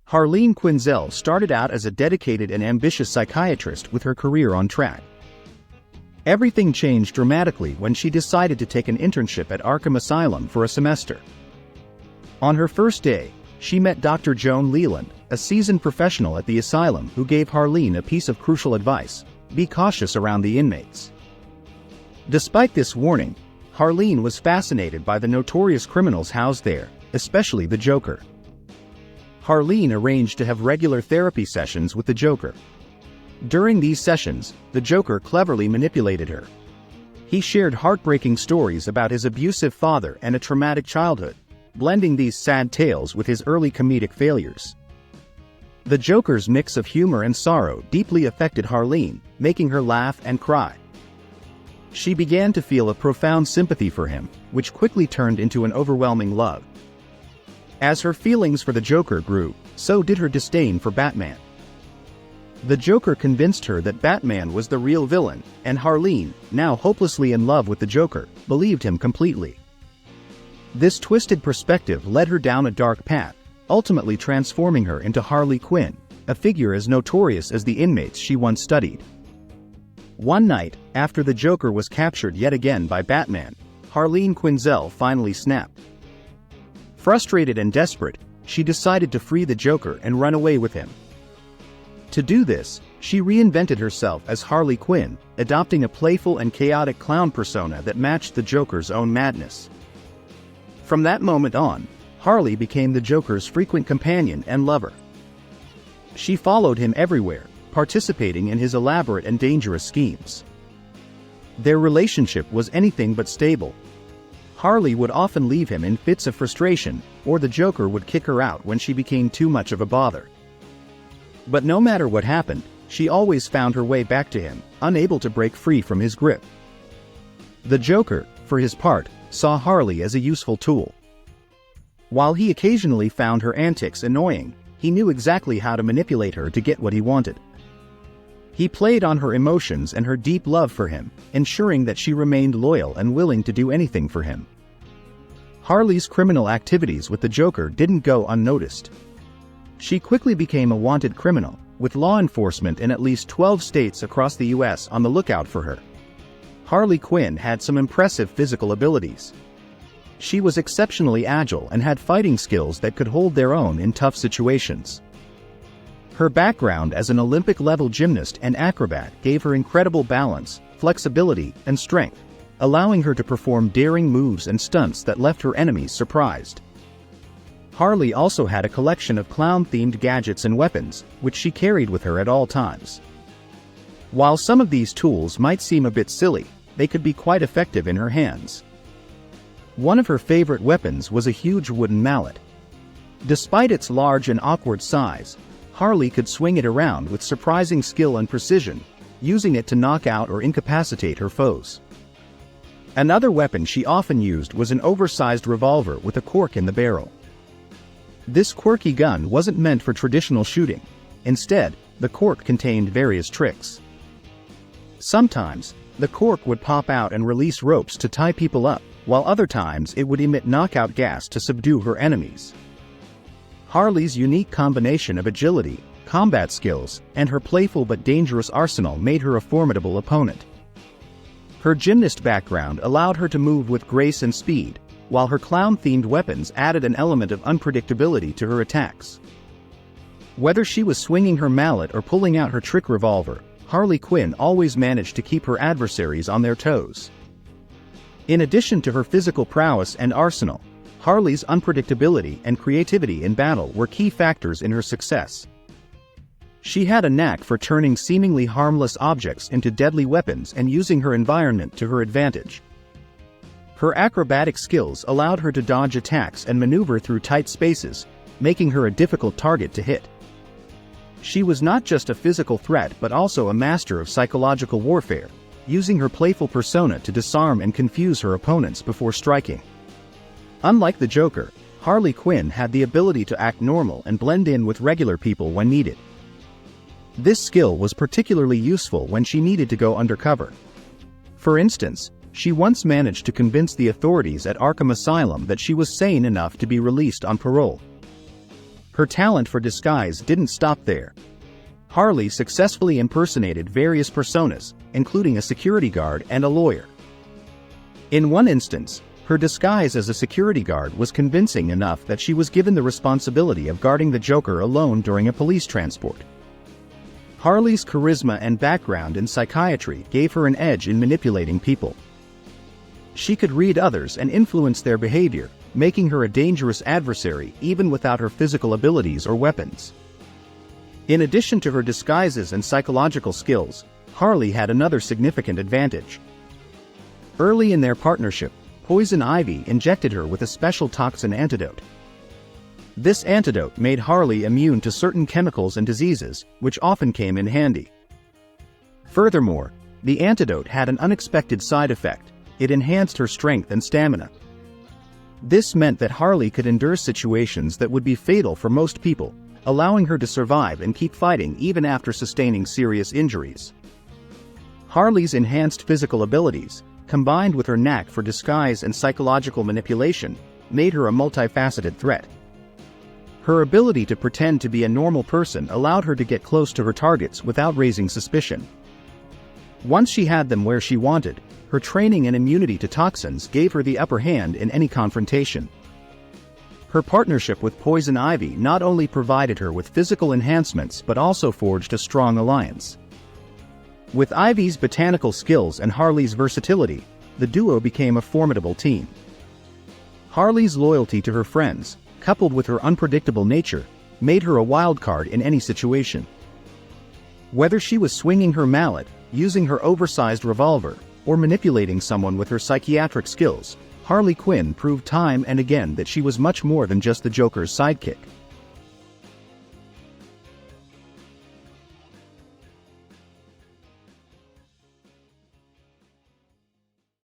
Harleen Quinzel started out as a dedicated and ambitious psychiatrist with her career on track. Everything changed dramatically when she decided to take an internship at Arkham Asylum for a semester. On her first day, she met Dr. Joan Leland, a seasoned professional at the asylum who gave Harleen a piece of crucial advice: be cautious around the inmates. Despite this warning, Harleen was fascinated by the notorious criminals housed there, especially the Joker. Harleen arranged to have regular therapy sessions with the Joker. During these sessions, the Joker cleverly manipulated her. He shared heartbreaking stories about his abusive father and a traumatic childhood, blending these sad tales with his early comedic failures. The Joker's mix of humor and sorrow deeply affected Harleen, making her laugh and cry. She began to feel a profound sympathy for him, which quickly turned into an overwhelming love. As her feelings for the Joker grew, so did her disdain for Batman. The Joker convinced her that Batman was the real villain, and Harleen, now hopelessly in love with the Joker, believed him completely. This twisted perspective led her down a dark path, ultimately transforming her into Harley Quinn, a figure as notorious as the inmates she once studied. One night, after the Joker was captured yet again by Batman, Harleen Quinzel finally snapped. Frustrated and desperate, she decided to free the Joker and run away with him. To do this, she reinvented herself as Harley Quinn, adopting a playful and chaotic clown persona that matched the Joker's own madness. From that moment on, Harley became the Joker's frequent companion and lover. She followed him everywhere, participating in his elaborate and dangerous schemes. Their relationship was anything but stable. Harley would often leave him in fits of frustration, or the Joker would kick her out when she became too much of a bother. But no matter what happened, she always found her way back to him, unable to break free from his grip. The Joker, for his part, saw Harley as a useful tool. While he occasionally found her antics annoying, he knew exactly how to manipulate her to get what he wanted. He played on her emotions and her deep love for him, ensuring that she remained loyal and willing to do anything for him. Harley's criminal activities with the Joker didn't go unnoticed. She quickly became a wanted criminal, with law enforcement in at least 12 states across the U.S. on the lookout for her. Harley Quinn had some impressive physical abilities. She was exceptionally agile and had fighting skills that could hold their own in tough situations. Her background as an Olympic-level gymnast and acrobat gave her incredible balance, flexibility, and strength, allowing her to perform daring moves and stunts that left her enemies surprised. Harley also had a collection of clown-themed gadgets and weapons, which she carried with her at all times. While some of these tools might seem a bit silly, they could be quite effective in her hands. One of her favorite weapons was a huge wooden mallet. Despite its large and awkward size, Harley could swing it around with surprising skill and precision, using it to knock out or incapacitate her foes. Another weapon she often used was an oversized revolver with a cork in the barrel. This quirky gun wasn't meant for traditional shooting. Instead, the cork contained various tricks. Sometimes, the cork would pop out and release ropes to tie people up, while other times it would emit knockout gas to subdue her enemies. Harley's unique combination of agility, combat skills, and her playful but dangerous arsenal made her a formidable opponent. Her gymnast background allowed her to move with grace and speed, while her clown-themed weapons added an element of unpredictability to her attacks. Whether she was swinging her mallet or pulling out her trick revolver, Harley Quinn always managed to keep her adversaries on their toes. In addition to her physical prowess and arsenal, Harley's unpredictability and creativity in battle were key factors in her success. She had a knack for turning seemingly harmless objects into deadly weapons and using her environment to her advantage. Her acrobatic skills allowed her to dodge attacks and maneuver through tight spaces, making her a difficult target to hit. She was not just a physical threat but also a master of psychological warfare, using her playful persona to disarm and confuse her opponents before striking. Unlike the Joker, Harley Quinn had the ability to act normal and blend in with regular people when needed. This skill was particularly useful when she needed to go undercover. For instance, she once managed to convince the authorities at Arkham Asylum that she was sane enough to be released on parole. Her talent for disguise didn't stop there. Harley successfully impersonated various personas, including a security guard and a lawyer. In one instance, her disguise as a security guard was convincing enough that she was given the responsibility of guarding the Joker alone during a police transport. Harley's charisma and background in psychiatry gave her an edge in manipulating people. She could read others and influence their behavior, making her a dangerous adversary even without her physical abilities or weapons. In addition to her disguises and psychological skills, Harley had another significant advantage. Early in their partnership, Poison Ivy injected her with a special toxin antidote. This antidote made Harley immune to certain chemicals and diseases, which often came in handy. Furthermore, the antidote had an unexpected side effect: it enhanced her strength and stamina. This meant that Harley could endure situations that would be fatal for most people, allowing her to survive and keep fighting even after sustaining serious injuries. Harley's enhanced physical abilities, combined with her knack for disguise and psychological manipulation, made her a multifaceted threat. Her ability to pretend to be a normal person allowed her to get close to her targets without raising suspicion. Once she had them where she wanted, her training and immunity to toxins gave her the upper hand in any confrontation. Her partnership with Poison Ivy not only provided her with physical enhancements but also forged a strong alliance. With Ivy's botanical skills and Harley's versatility, the duo became a formidable team. Harley's loyalty to her friends, coupled with her unpredictable nature, made her a wildcard in any situation. Whether she was swinging her mallet, using her oversized revolver, or manipulating someone with her psychiatric skills, Harley Quinn proved time and again that she was much more than just the Joker's sidekick.